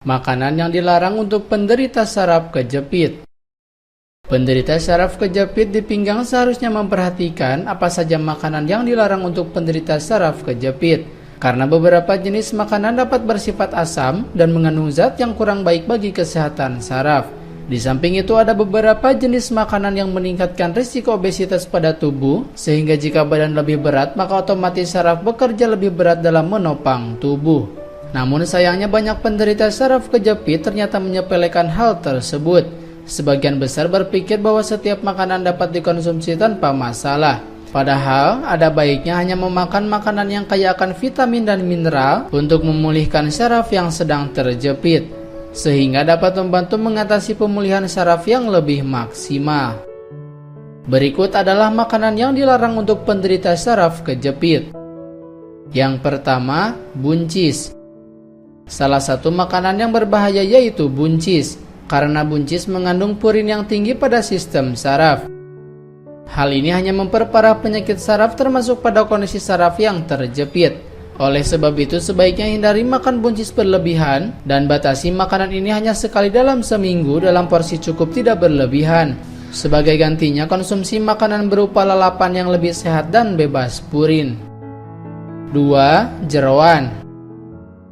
Makanan yang dilarang untuk penderita saraf kejepit. Penderita saraf kejepit di pinggang seharusnya memperhatikan apa saja makanan yang dilarang untuk penderita saraf kejepit, karena beberapa jenis makanan dapat bersifat asam dan mengandung zat yang kurang baik bagi kesehatan saraf. Di samping itu ada beberapa jenis makanan yang meningkatkan risiko obesitas pada tubuh, sehingga jika badan lebih berat maka otomatis saraf bekerja lebih berat dalam menopang tubuh. Namun sayangnya banyak penderita saraf kejepit ternyata menyepelekan hal tersebut. Sebagian besar berpikir bahwa setiap makanan dapat dikonsumsi tanpa masalah. Padahal ada baiknya hanya memakan makanan yang kaya akan vitamin dan mineral untuk memulihkan saraf yang sedang terjepit, sehingga dapat membantu mengatasi pemulihan saraf yang lebih maksimal. Berikut adalah makanan yang dilarang untuk penderita saraf kejepit. Yang pertama, buncis. Salah satu makanan yang berbahaya yaitu buncis, karena buncis mengandung purin yang tinggi pada sistem saraf. Hal ini hanya memperparah penyakit saraf termasuk pada kondisi saraf yang terjepit. Oleh sebab itu sebaiknya hindari makan buncis berlebihan dan batasi makanan ini hanya sekali dalam seminggu dalam porsi cukup tidak berlebihan. Sebagai gantinya konsumsi makanan berupa lalapan yang lebih sehat dan bebas purin. 2. Jeroan.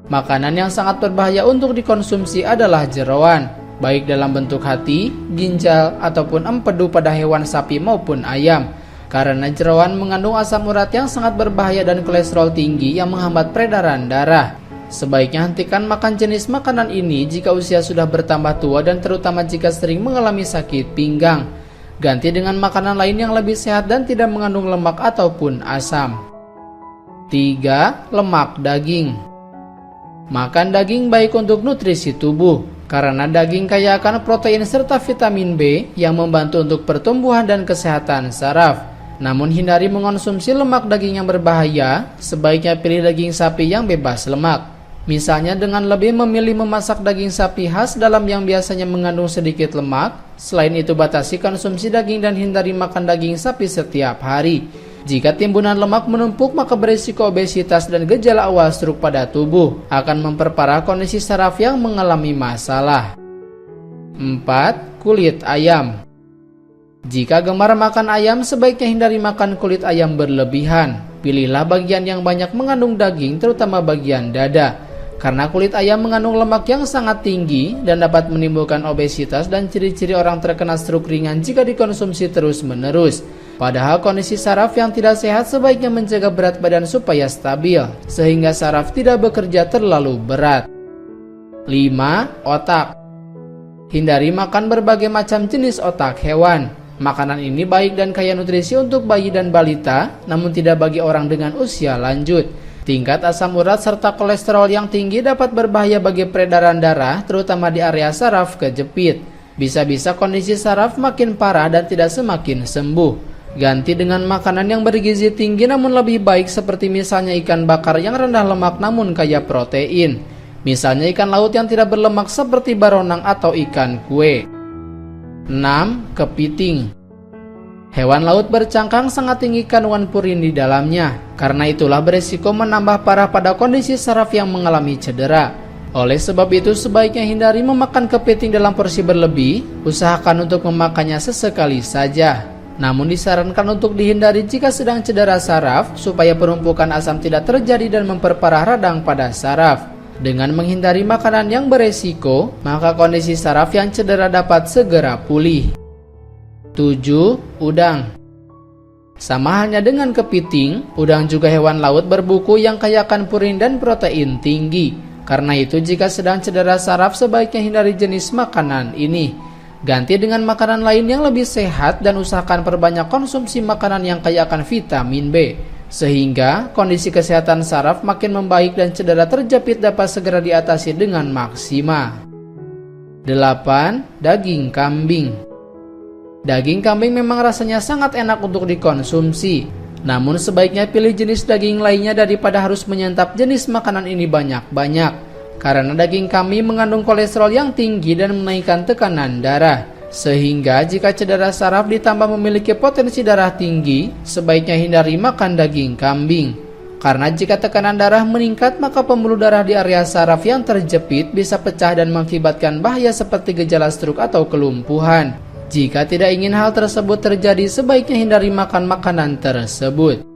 Makanan yang sangat berbahaya untuk dikonsumsi adalah jeroan, baik dalam bentuk hati, ginjal, ataupun empedu pada hewan sapi maupun ayam. Karena jeroan mengandung asam urat yang sangat berbahaya dan kolesterol tinggi yang menghambat peredaran darah. Sebaiknya hentikan makan jenis makanan ini jika usia sudah bertambah tua dan terutama jika sering mengalami sakit pinggang. Ganti dengan makanan lain yang lebih sehat dan tidak mengandung lemak ataupun asam. 3. Lemak daging. Makan daging baik untuk nutrisi tubuh, karena daging kaya akan protein serta vitamin B yang membantu untuk pertumbuhan dan kesehatan saraf. Namun hindari mengonsumsi lemak daging yang berbahaya, sebaiknya pilih daging sapi yang bebas lemak. Misalnya dengan lebih memilih memasak daging sapi khas dalam yang biasanya mengandung sedikit lemak. Selain itu batasi konsumsi daging dan hindari makan daging sapi setiap hari. Jika timbunan lemak menumpuk maka berisiko obesitas dan gejala awal stroke pada tubuh, akan memperparah kondisi saraf yang mengalami masalah. 4. Kulit ayam. Jika gemar makan ayam sebaiknya hindari makan kulit ayam berlebihan. Pilihlah bagian yang banyak mengandung daging terutama bagian dada, karena kulit ayam mengandung lemak yang sangat tinggi dan dapat menimbulkan obesitas dan ciri-ciri orang terkena stroke ringan jika dikonsumsi terus-menerus. Padahal kondisi saraf yang tidak sehat sebaiknya menjaga berat badan supaya stabil, sehingga saraf tidak bekerja terlalu berat. 5. Otak. Hindari makan berbagai macam jenis otak hewan. Makanan ini baik dan kaya nutrisi untuk bayi dan balita, namun tidak bagi orang dengan usia lanjut. Tingkat asam urat serta kolesterol yang tinggi dapat berbahaya bagi peredaran darah, terutama di area saraf kejepit. Bisa-bisa kondisi saraf makin parah dan tidak semakin sembuh. Ganti dengan makanan yang bergizi tinggi namun lebih baik seperti misalnya ikan bakar yang rendah lemak namun kaya protein. Misalnya ikan laut yang tidak berlemak seperti baronang atau ikan kue. 6. Kepiting. Hewan laut bercangkang sangat tinggi kandungan purin di dalamnya. Karena itulah beresiko menambah parah pada kondisi saraf yang mengalami cedera. Oleh sebab itu sebaiknya hindari memakan kepiting dalam porsi berlebih. Usahakan untuk memakannya sesekali saja. Namun disarankan untuk dihindari jika sedang cedera saraf supaya penumpukan asam tidak terjadi dan memperparah radang pada saraf. Dengan menghindari makanan yang beresiko, maka kondisi saraf yang cedera dapat segera pulih. 7. Udang. Sama halnya dengan kepiting, udang juga hewan laut berbuku yang kaya akan purin dan protein tinggi. Karena itu jika sedang cedera saraf sebaiknya hindari jenis makanan ini. Ganti dengan makanan lain yang lebih sehat dan usahakan perbanyak konsumsi makanan yang kaya akan vitamin B, sehingga kondisi kesehatan saraf makin membaik dan cedera terjepit dapat segera diatasi dengan maksimal. 8. Daging kambing. Daging kambing memang rasanya sangat enak untuk dikonsumsi, namun sebaiknya pilih jenis daging lainnya daripada harus menyantap jenis makanan ini banyak-banyak. Karena daging kambing mengandung kolesterol yang tinggi dan menaikkan tekanan darah, sehingga jika cedera saraf ditambah memiliki potensi darah tinggi, sebaiknya hindari makan daging kambing. Karena jika tekanan darah meningkat, maka pembuluh darah di area saraf yang terjepit bisa pecah dan mengakibatkan bahaya seperti gejala stroke atau kelumpuhan. Jika tidak ingin hal tersebut terjadi, sebaiknya hindari makan makanan tersebut.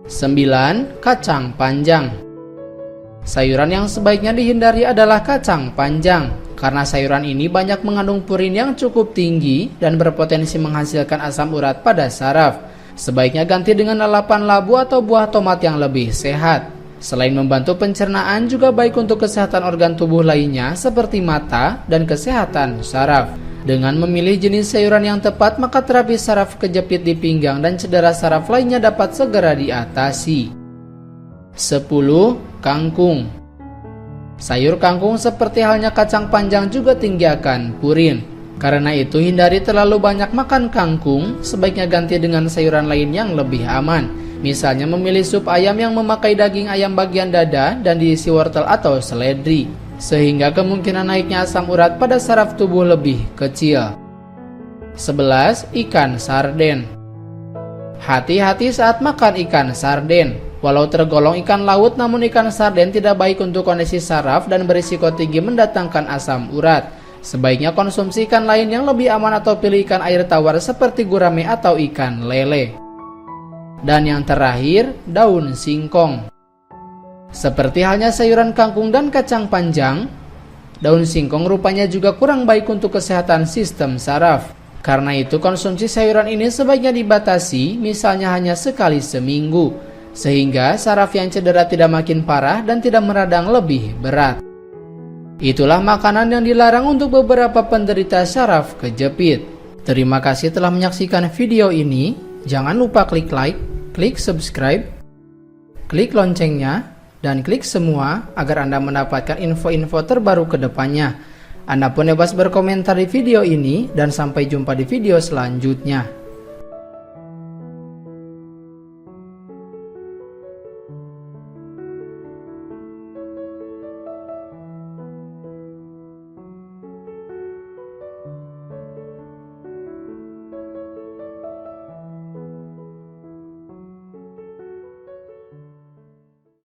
9. Kacang panjang. Sayuran yang sebaiknya dihindari adalah kacang panjang, karena sayuran ini banyak mengandung purin yang cukup tinggi dan berpotensi menghasilkan asam urat pada saraf. Sebaiknya ganti dengan lalapan labu atau buah tomat yang lebih sehat. Selain membantu pencernaan, juga baik untuk kesehatan organ tubuh lainnya seperti mata dan kesehatan saraf. Dengan memilih jenis sayuran yang tepat, maka terapi saraf kejepit di pinggang dan cedera saraf lainnya dapat segera diatasi. 10. Kangkung. Sayur kangkung seperti halnya kacang panjang juga tinggi akan purin. Karena itu hindari terlalu banyak makan kangkung, sebaiknya ganti dengan sayuran lain yang lebih aman. Misalnya memilih sup ayam yang memakai daging ayam bagian dada dan diisi wortel atau seledri, sehingga kemungkinan naiknya asam urat pada saraf tubuh lebih kecil. 11. Ikan sarden. Hati-hati saat makan ikan sarden. Walau tergolong ikan laut, namun ikan sarden tidak baik untuk kondisi saraf dan berisiko tinggi mendatangkan asam urat. Sebaiknya konsumsi ikan lain yang lebih aman atau pilih ikan air tawar seperti gurame atau ikan lele. Dan yang terakhir, daun singkong. Seperti halnya sayuran kangkung dan kacang panjang, daun singkong rupanya juga kurang baik untuk kesehatan sistem saraf. Karena itu konsumsi sayuran ini sebaiknya dibatasi, misalnya hanya sekali seminggu, sehingga saraf yang cedera tidak makin parah dan tidak meradang lebih berat. Itulah makanan yang dilarang untuk beberapa penderita saraf kejepit. Terima kasih telah menyaksikan video ini. Jangan lupa klik like, klik subscribe, klik loncengnya, dan klik semua agar Anda mendapatkan info-info terbaru ke depannya. Anda pun bebas berkomentar di video ini, dan sampai jumpa di video selanjutnya.